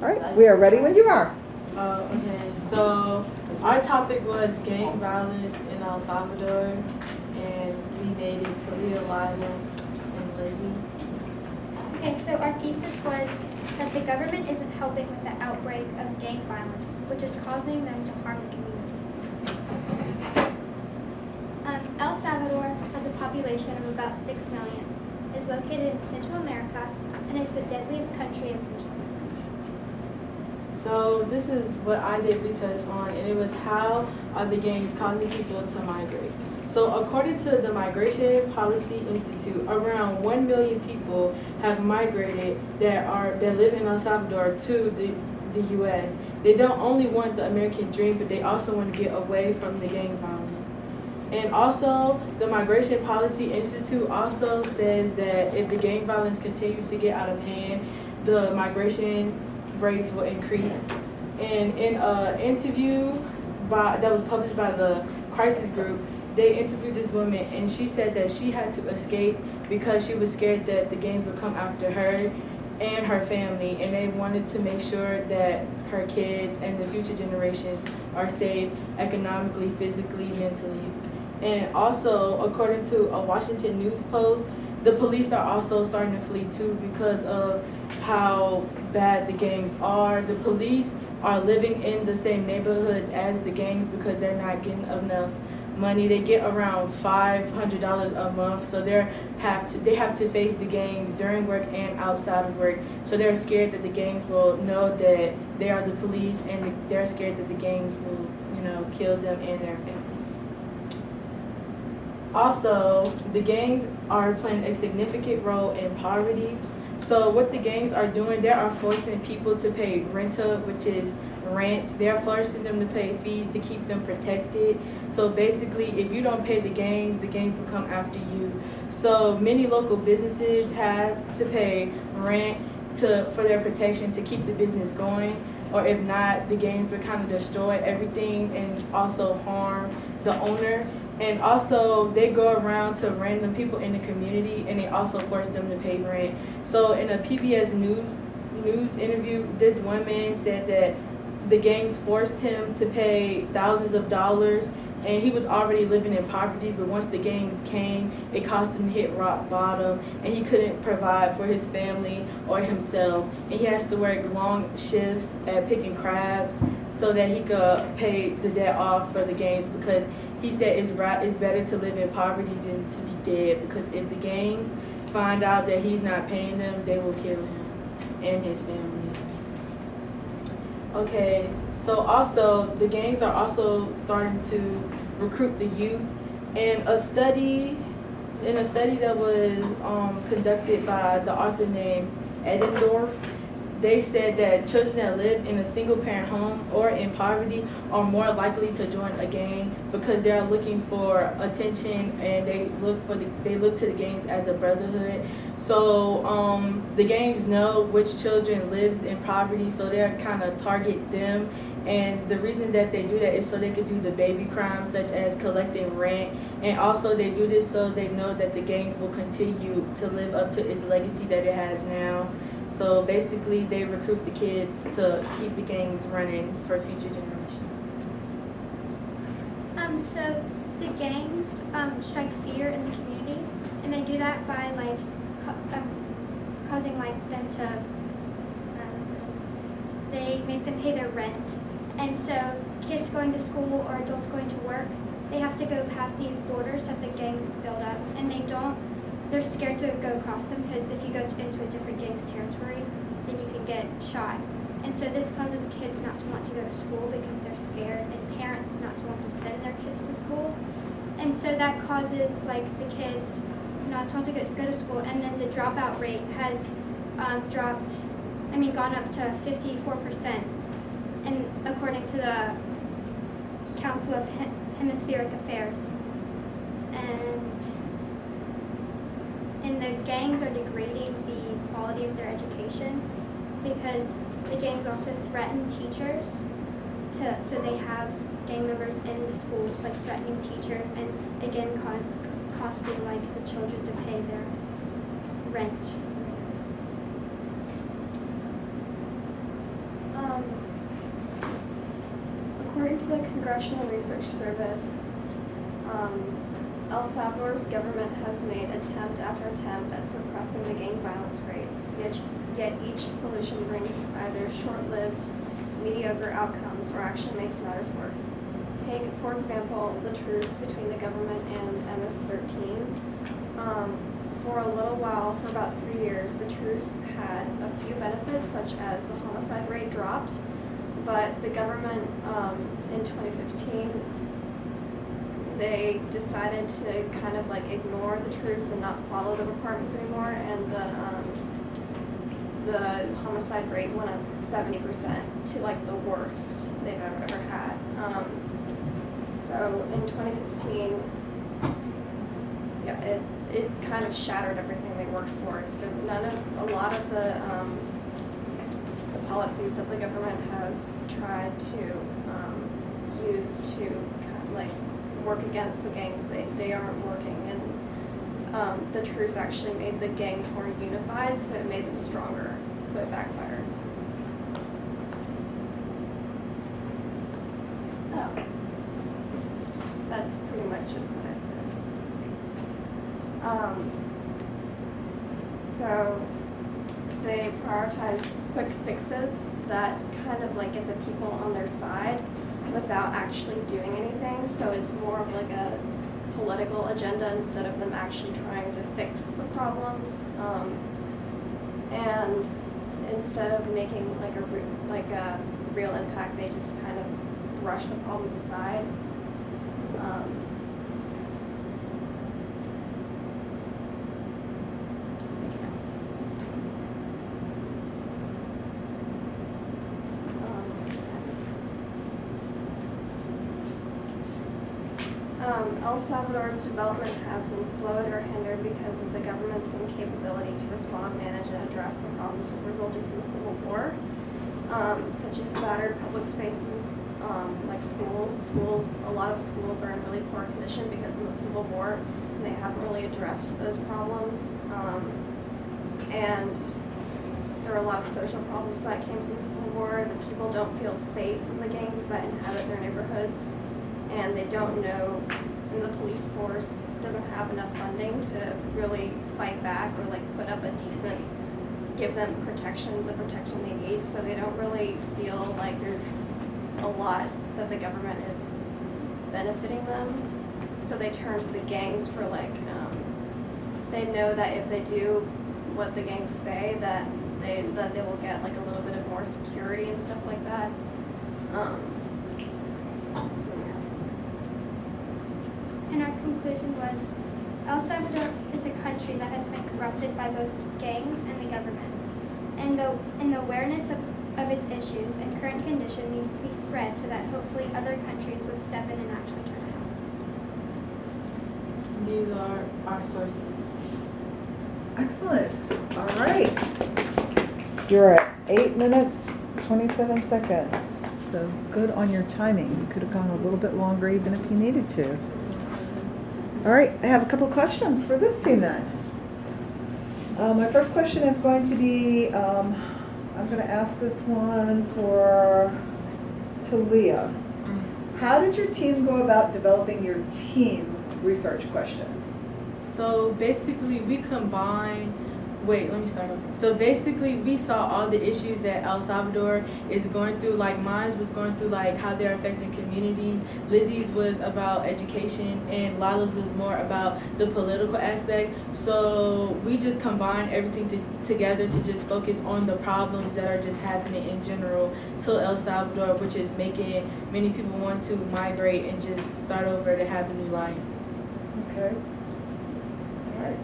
All right, we are ready when you are. Okay, so our topic was gang violence in El Salvador, and we made it to Leah, Lila, and Lizzie. Okay, so our thesis was that the government isn't helping with the outbreak of gang violence, which is causing them to harm the community. El Salvador has a population of about 6 million, is located in Central America, and is the deadliest country in Central America. So this is what I did research on, and it was how are the gangs causing people to migrate. So according to the Migration Policy Institute, around 1 million people have migrated that live in El Salvador to the U.S. They don't only want the American dream, but they also want to get away from the gang violence. And also, the Migration Policy Institute also says that if the gang violence continues to get out of hand, the migration rates will increase. And in an interview that was published by the Crisis Group, they interviewed this woman, and she said that she had to escape because she was scared that the gangs would come after her and her family, and they wanted to make sure that her kids and the future generations are safe economically, physically, mentally. And also, according to a Washington News Post, the police are also starting to flee too because of how bad the gangs are. The police are living in the same neighborhoods as the gangs because they're not getting enough money. They get around $500 a month, so they have to face the gangs during work and outside of work. So they're scared that the gangs will know that they are the police, and they're scared that the gangs will, kill them and their family. Also, the gangs are playing a significant role in poverty. So what the gangs are doing, they are forcing people to pay renta, which is rent. They're forcing them to pay fees to keep them protected. So basically, if you don't pay the gangs will come after you. So many local businesses have to pay rent for their protection to keep the business going. Or if not, the gangs will kind of destroy everything and also harm the owner. And also, they go around to random people in the community, and they also force them to pay rent. So in a PBS news interview, this one man said that the gangs forced him to pay thousands of dollars, and he was already living in poverty, but once the gangs came, it caused him to hit rock bottom, and he couldn't provide for his family or himself. And he has to work long shifts at picking crabs so that he could pay the debt off for the gangs, because he said it's better to live in poverty than to be dead, because if the gangs find out that he's not paying them, they will kill him and his family. Okay, so also the gangs are also starting to recruit the youth. And a study that was conducted by the author named Edendorf, they said that children that live in a single-parent home or in poverty are more likely to join a gang because they are looking for attention, and they look to the gangs as a brotherhood. So the gangs know which children lives in poverty, so they kind of target them. And the reason that they do that is so they could do the baby crimes, such as collecting rent. And also they do this so they know that the gangs will continue to live up to its legacy that it has now. So basically, they recruit the kids to keep the gangs running for future generations. So the gangs strike fear in the community, and they do that by causing them to. They make them pay their rent, and so kids going to school or adults going to work, they have to go past these borders that the gangs build up, and they're scared to go across them, because if you go into a different gang's territory, then you can get shot. And so this causes kids not to want to go to school because they're scared, and parents not to want to send their kids to school. And so that causes the kids not to want to go to school, and then the dropout rate has gone up to 54%, and according to the Council of Hemispheric Affairs. And the gangs are degrading the quality of their education, because the gangs also threaten teachers so they have gang members in the schools threatening teachers, and again costing the children to pay their rent. According to the Congressional Research Service, El Salvador's government has made attempt after attempt at suppressing the gang violence rates, yet each solution brings either short-lived, mediocre outcomes or actually makes matters worse. Take, for example, the truce between the government and MS-13. For a little while, for about 3 years, the truce had a few benefits, such as the homicide rate dropped, but the government in 2015, they decided to kind of like ignore the truce and not follow the requirements anymore, and the homicide rate went up 70% to like the worst they've ever had. So in 2015, yeah, it kind of shattered everything they worked for. So a lot of the policies that the government has tried to use to kind of like work against the gangs, they aren't working. And the truce actually made the gangs more unified, so it made them stronger. So it backfired. Oh. That's pretty much just what I said. So they prioritize quick fixes that kind of like get the people on their side without actually doing anything. So it's more of like a political agenda instead of them actually trying to fix the problems. And instead of making like a real impact, they just kind of brush the problems aside. El Salvador's development has been slowed or hindered because of the government's incapability to respond, manage, and address the problems resulting from the Civil War, such as battered public spaces, like schools. A lot of schools are in really poor condition because of the Civil War, and they haven't really addressed those problems. And there are a lot of social problems that came from the Civil War. The people don't feel safe in the gangs that inhabit their neighborhoods, and they don't know, and the police force doesn't have enough funding to really fight back or like put up a decent, give them the protection they need, so they don't really feel like there's a lot that the government is benefiting them. So they turn to the gangs for like, they know that if they do what the gangs say, that they will get like a little bit of more security and stuff like that. So yeah. And our conclusion was, El Salvador is a country that has been corrupted by both gangs and the government. And the awareness of its issues and current condition needs to be spread so that hopefully other countries would step in and actually turn it out. These are our sources. Excellent. All right. You're at 8 minutes, 27 seconds. So good on your timing. You could have gone a little bit longer even if you needed to. All right, I have a couple questions for this team then. My first question is going to be, I'm going to ask this one to Leah. How did your team go about developing your team research question? So basically we combined, let me start over. So basically we saw all the issues that El Salvador is going through, like mine was going through like how they're affecting communities, Lizzie's was about education, and Lala's was more about the political aspect. So we just combined everything together to just focus on the problems that are just happening in general to El Salvador, which is making many people want to migrate and just start over to have a new life. Okay. All right.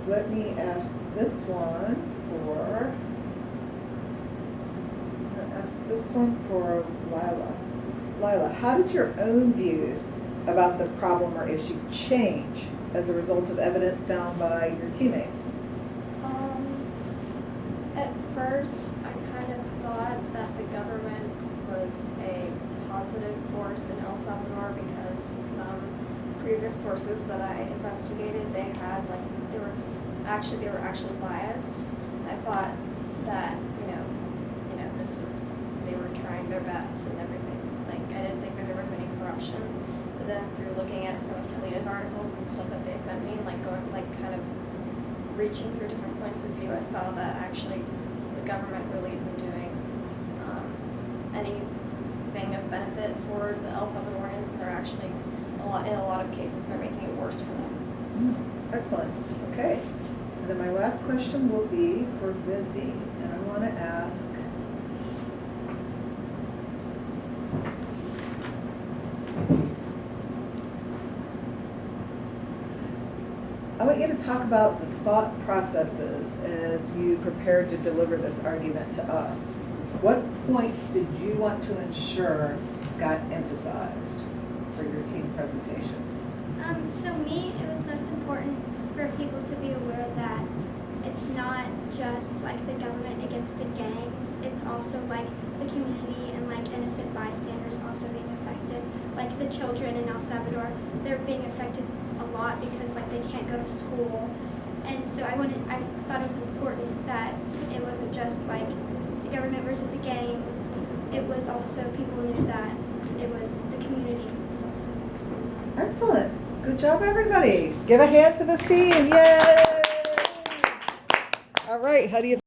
Let me ask this one for, I'm going to ask this one for Lila. Lila, how did your own views about the problem or issue change as a result of evidence found by your teammates? At first, I kind of thought that the government was a positive force in El Salvador because some previous sources that I investigated, they had like, they were actually biased. I thought that, they were trying their best and everything. articles and stuff that they sent me, like going, like kind of reaching through different points of view, I saw that actually the government really isn't doing anything of benefit for the El Salvadorians, and they're actually, in a lot of cases, they're making it worse for them. Excellent. Okay. And then my last question will be for Busy, and I want to ask. I want you to talk about the thought processes as you prepared to deliver this argument to us. What points did you want to ensure got emphasized for your team presentation? So me, it was most important for people to be aware that it's not just like the government against the gangs, it's also like the community and like innocent bystanders also being affected. Like the children in El Salvador, they're being affected a lot because like they can't go to school. And so I thought it was important that it wasn't just like the government versus the gangs, it was also people knew that it was the community was also. Excellent. Good job, everybody. Give a hand to this team. Yay! All right, how do you